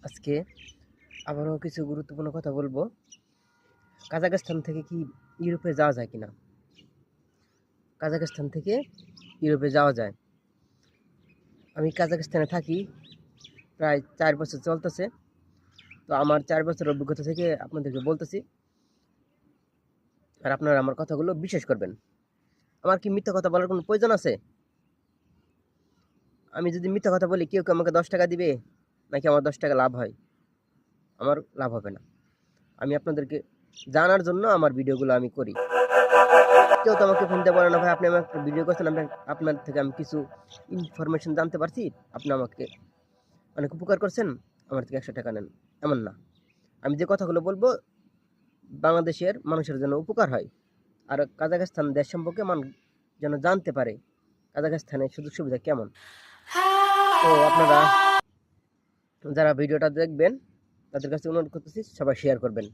আজকে আবারও কিছু গুরুত্বপূর্ণ কথা বলবো। কাজাখস্তান থেকে কি ইউরোপে যাওয়া যায় কিনা? কাজাখস্তান থেকে ইউরোপে যাওয়া যায়। আমি কাজাখস্তানে থাকি প্রায় 4 বছর চলতেছে। তো আমার 4 বছর অভিজ্ঞতা থেকে আপনাদেরকে বলতেছি, আর আপনারা আমার কথাগুলো বিশ্বাস করবেন। আমার কি মিথ্যা কথা বলার কোনো প্রয়োজন আছে? আমি যদি মিথ্যা কথা বলি, কেউ কি আমাকে 10 টাকা দিবে, নাকি আমার 10 টাকা লাভ হয়? আমার লাভ হবে না। আমি আপনাদেরকে জানার জন্য আমার ভিডিওগুলো আমি করি। কেউ তো আমাকে ফোন দিয়ে বলে না, ভাই আপনি আমার একটা ভিডিও করছেন, আপনার থেকে আমি কিছু ইনফরমেশন জানতে পারছি, আপনি আমাকে অনেক উপকার করছেন, আমার থেকে 100 টাকা নেন। এমন না। আমি যে কথাগুলো বলবো বাংলাদেশের মানুষের জন্য উপকার হয়, আর কাজাখস্তান দেশ সম্পর্কে মানুষ যেন জানতে পারে কাজাখস্তানের সুযোগ সুবিধা কেমন। তো আপনারা যারা ভিডিওটা দেখবেন তাদের কাছে অনুরোধ করতেছি, সবাই শেয়ার করবেন।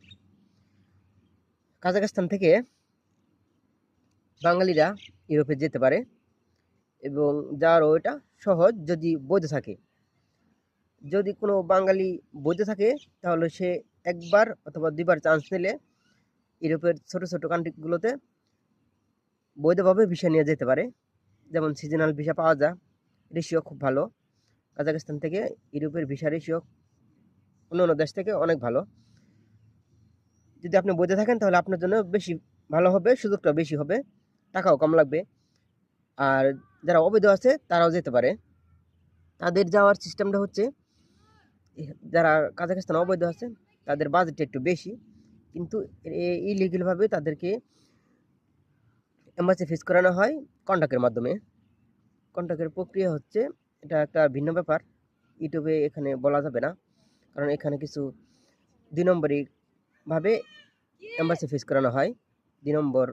কাজাখস্তান থেকে বাঙালিরা ইউরোপে যেতে পারে, এবং যাওয়ার ওইটা সহজ যদি বৈধ থাকে। যদি কোনো বাঙালি বৈধ থাকে, তাহলে সে একবার অথবা 2বার চান্স নিলে ইউরোপের ছোট ছোট কান্ট্রিগুলোতে বৈধভাবে ভিসা নিয়ে যেতে পারে। যেমন সিজনাল ভিসা পাওয়া যায়, রেশিও খুব ভালো। কাজাখস্তান থেকে ইউরোপের ভিসা রেশিও অন্য দেশ থেকে অনেক ভালো। যদি আপনি বৈধ থাকেন তাহলে আপনার জন্য বেশি ভালো হবে, সুযোগটা বেশি হবে, টাকাও কম লাগবে। আর যারা অবৈধ আছে তারাও যেতে পারে। তাদের যাওয়ার সিস্টেমটা হচ্ছে, যারা কাজাখস্তান অবৈধ আছে তাদের বাজেটটা একটু বেশি, কিন্তু ইলিগেলভাবে তাদেরকে এম্বাসি ফিস করানো হয় কন্ট্রাক্টের মাধ্যমে। কন্ট্রাক্টের প্রক্রিয়া হচ্ছে, এটা একটা ভিন্ন ব্যাপার, ইউটিউবে এখানে বলা যাবে না, কারণ এখানে কিছু 2 নম্বরভাবে এম্বাসি ফিস করানো হয়। 2 নম্বর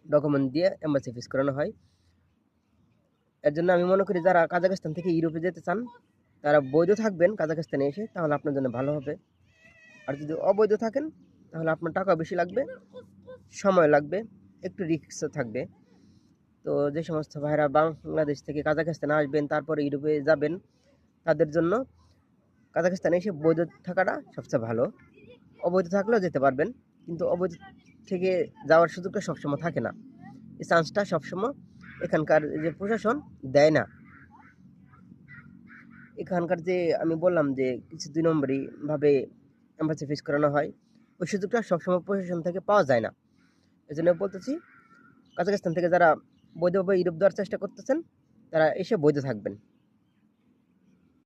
ডকুমেন্ট দিয়ে এম্বাসি ফিস করানো হয়। এর জন্য আমি মনে করি যারা কাজাখস্তান থেকে ইউরোপে যেতে চান তারা বৈধ থাকবেন কাজাখস্তানে এসে, তাহলে আপনার জন্য ভালো হবে। আর যদি অবৈধ থাকেন তাহলে আপনার টাকা বেশি লাগবে, সময় লাগবে, একটু রিস্ক থাকবে। তো যে সমস্ত ভাইরা বাংলাদেশ থেকে কাজাখস্তানে আসবেন তারপরে ইউরোপে যাবেন, তাদের জন্য কাজাখস্তানে এসে বৈধ থাকাটা সবচেয়ে ভালো। অবৈধ থাকলেও যেতে পারবেন, কিন্তু অবৈধ থেকে যাওয়ার সুযোগটা সবসময় থাকে না, এই চান্সটা সবসময় এখানকার যে প্রশাসন দেয় না। এখানকার যে আমি বললাম যে কিছু 2 নম্বরই ভাবে এম্বাসি ফিস করানো হয়, ওই সুযোগটা সবসময় প্রশাসন থেকে পাওয়া যায় না। এই জন্য বলতেছি, কাজাখস্তান থেকে যারা বৈধভাবে ইউরোপ যাওয়ার চেষ্টা করতেছেন তারা এসে বৈধ থাকবেন।